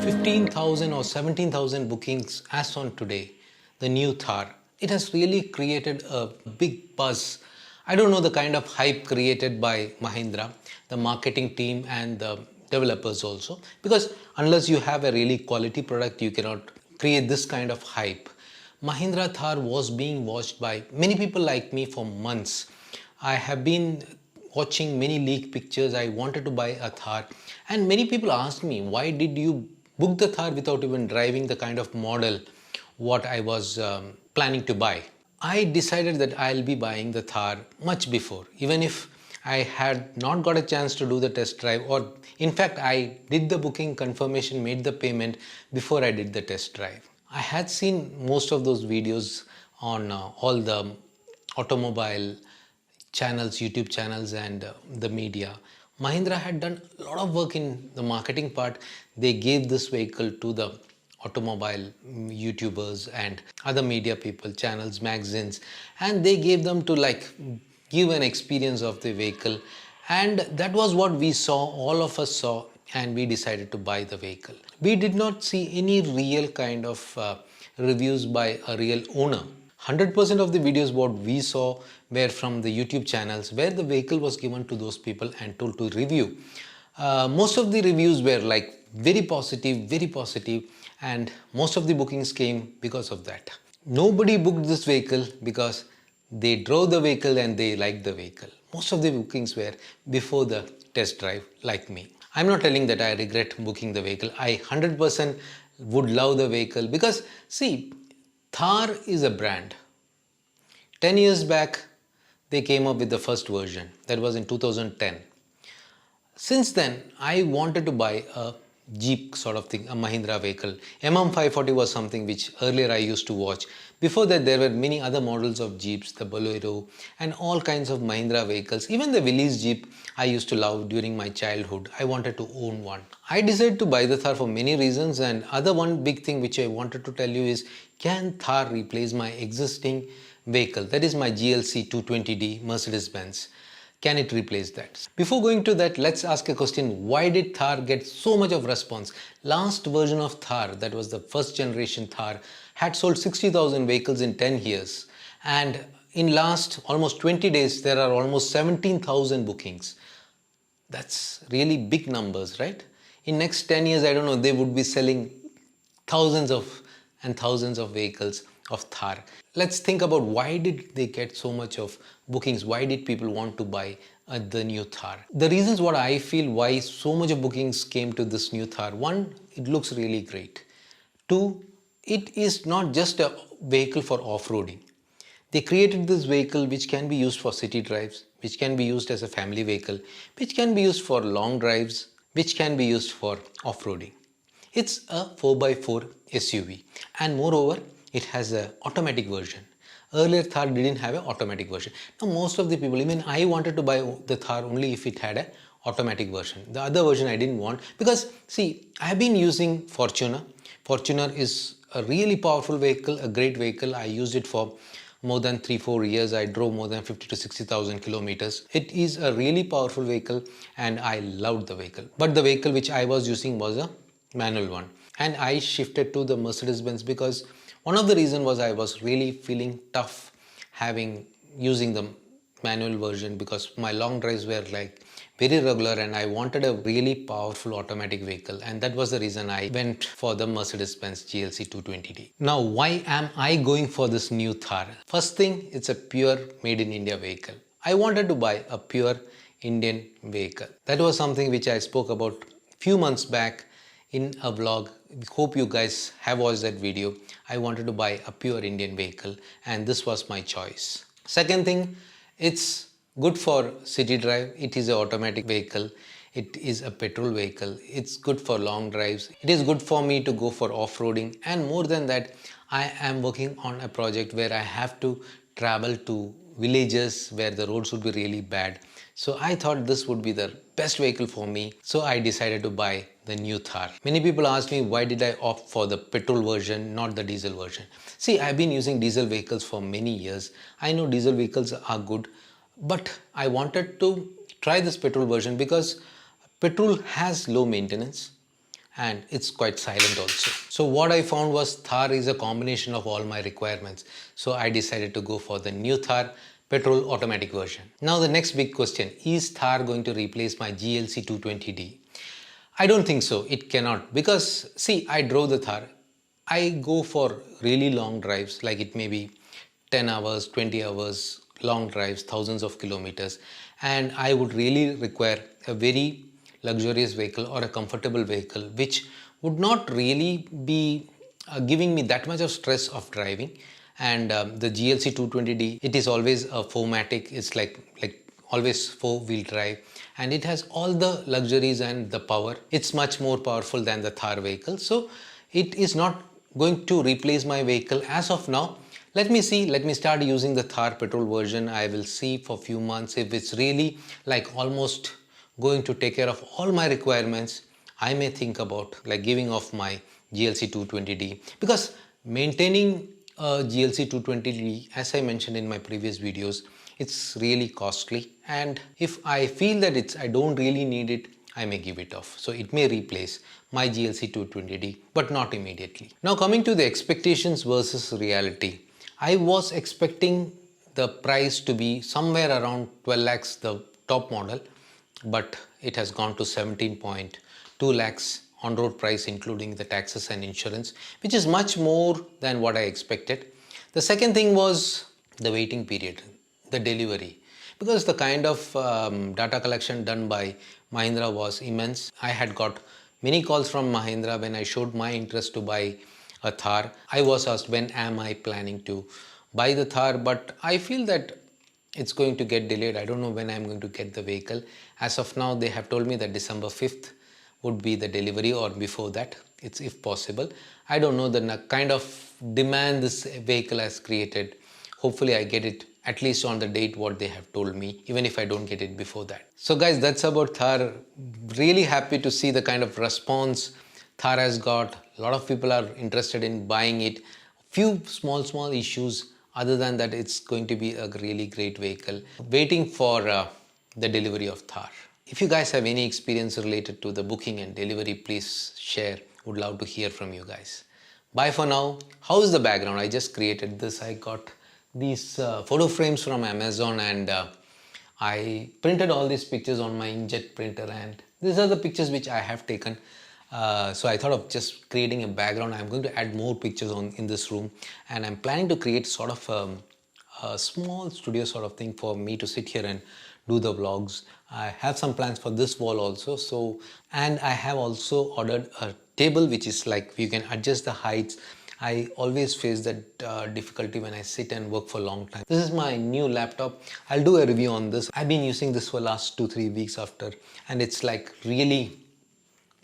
15,000 or 17,000 bookings as on today, the new Thar. It has really created a big buzz. I don't know the kind of hype created by Mahindra, the marketing team and the developers also, because unless you have a really quality product, you cannot create this kind of hype. Mahindra Thar was being watched by many people like me for months. I have been watching many leaked pictures. I wanted to buy a Thar, and many people asked me, why did you book the Thar without even driving the kind of model what I was planning to buy? I decided that I'll be buying the Thar much before, even if I had not got a chance to do the test drive, or in fact I did the booking confirmation, made the payment before I did the test drive. I had seen most of those videos on all the automobile channels, YouTube channels and the media. Mahindra had done a lot of work in the marketing part. They gave this vehicle to the automobile YouTubers and other media people, channels, magazines, and they gave them to give an experience of the vehicle. And that was what we saw, all of us saw, and we decided to buy the vehicle. We did not see any real kind of reviews by a real owner. 100% of the videos what we saw were from the YouTube channels where the vehicle was given to those people and told to review. Most of the reviews were very positive, and most of the bookings came because of that. Nobody booked this vehicle because they drove the vehicle and they liked the vehicle. Most of the bookings were before the test drive, like me. I'm not telling that I regret booking the vehicle. I 100% would love the vehicle because see, Thar is a brand. 10 years back, they came up with the first version. That was in 2010. Since then, I wanted to buy a Jeep sort of thing, a Mahindra vehicle. MM540 was something which earlier I used to watch. Before that, there were many other models of Jeeps, the Bolero and all kinds of Mahindra vehicles. Even the Willys Jeep I used to love during my childhood. I wanted to own one. I decided to buy the Thar for many reasons, and other one big thing which I wanted to tell you is, can Thar replace my existing vehicle? That is my GLC 220D Mercedes-Benz. Can it replace that? Before going to that, let's ask a question. Why did Thar get so much of response? Last version of Thar, that was the first generation Thar, had sold 60,000 vehicles in 10 years. And in last almost 20 days, there are almost 17,000 bookings. That's really big numbers, right? In next 10 years, I don't know, they would be selling thousands and thousands of vehicles of Thar. Let's think about why did they get so much of bookings? Why did people want to buy the new Thar? The reasons what I feel why so much of bookings came to this new Thar. One, it looks really great. Two, it is not just a vehicle for off-roading. They created this vehicle which can be used for city drives, which can be used as a family vehicle, which can be used for long drives, which can be used for off-roading. It's a 4x4 SUV, and moreover, it has an automatic version. Earlier Thar didn't have an automatic version. Now most of the people, even I wanted to buy the Thar only if it had an automatic version. The other version I didn't want because see, I have been using Fortuner. Fortuner is a really powerful vehicle, a great vehicle. I used it for more than 3-4 years. I drove more than 50 to 60,000 kilometers. It is a really powerful vehicle and I loved the vehicle. But the vehicle which I was using was a manual one. And I shifted to the Mercedes-Benz because one of the reasons was I was really feeling tough using the manual version because my long drives were very regular and I wanted a really powerful automatic vehicle, and that was the reason I went for the Mercedes-Benz GLC 220D. Now why am I going for this new Thar? First thing, it's a pure made in India vehicle. I wanted to buy a pure Indian vehicle. That was something which I spoke about few months back in a vlog. Hope you guys have watched that video. I wanted to buy a pure Indian vehicle and this was my choice. Second thing, it's good for city drive. It is an automatic vehicle. It is a petrol vehicle. It's good for long drives. It is good for me to go for off-roading, and more than that, I am working on a project where I have to travel to villages where the roads would be really bad. So I thought this would be the best vehicle for me. So I decided to buy the new Thar. Many people ask me why did I opt for the petrol version, not the diesel version. See, I've been using diesel vehicles for many years. I know diesel vehicles are good, but I wanted to try this petrol version because petrol has low maintenance and it's quite silent also. So what I found was Thar is a combination of all my requirements. So I decided to go for the new Thar petrol automatic version. Now the next big question, is Thar going to replace my GLC 220D? I don't think so. It cannot, because see, I drove the Thar. I go for really long drives, like it may be 10 hours, 20 hours, long drives, thousands of kilometers, and I would really require a very luxurious vehicle or a comfortable vehicle which would not really be giving me that much of stress of driving. And the GLC 220D, it is always a 4matic. It's like always four-wheel drive, and it has all the luxuries and the power. It's much more powerful than the Thar vehicle, so it is not going to replace my vehicle as of now. Let me see, let me start using the Thar petrol version. I will see for few months if it's really like almost going to take care of all my requirements. I may think about like giving off my GLC 220D, because maintaining a GLC 220D, as I mentioned in my previous videos, it's really costly, and if I feel that I don't really need it, I may give it off. So it may replace my GLC 220D, but not immediately. Now coming to the expectations versus reality. I was expecting the price to be somewhere around 12 lakhs, the top model, but it has gone to 17.2 lakhs on-road price, including the taxes and insurance, which is much more than what I expected. The second thing was the waiting period, the delivery, because the kind of data collection done by Mahindra was immense. I had got many calls from Mahindra when I showed my interest to buy a Thar. I was asked when am I planning to buy the Thar, but I feel that it's going to get delayed. I don't know when I'm going to get the vehicle. As of now, they have told me that December 5th would be the delivery, or before that, it's if possible. I don't know the kind of demand this vehicle has created. Hopefully I get it at least on the date what they have told me, even if I don't get it before that. So guys, that's about Thar. Really happy to see the kind of response Thar has got. A lot of people are interested in buying it. Few small issues. Other than that, it's going to be a really great vehicle. Waiting for the delivery of Thar. If you guys have any experience related to the booking and delivery, please share. Would love to hear from you guys. Bye for now. How is the background? I just created this. I got these photo frames from Amazon, and I printed all these pictures on my inkjet printer, and these are the pictures which I have taken. So I thought of just creating a background. I'm going to add more pictures in this room, and I'm planning to create sort of a small studio sort of thing for me to sit here and do the vlogs. I have some plans for this wall also. And I have also ordered a table which is like you can adjust the heights. I always face that difficulty when I sit and work for a long time. This is my new laptop. I'll do a review on this. I've been using this for last 2-3 weeks after, and it's like really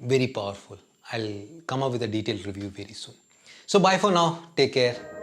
very powerful. I'll come up with a detailed review very soon. So bye for now. Take care.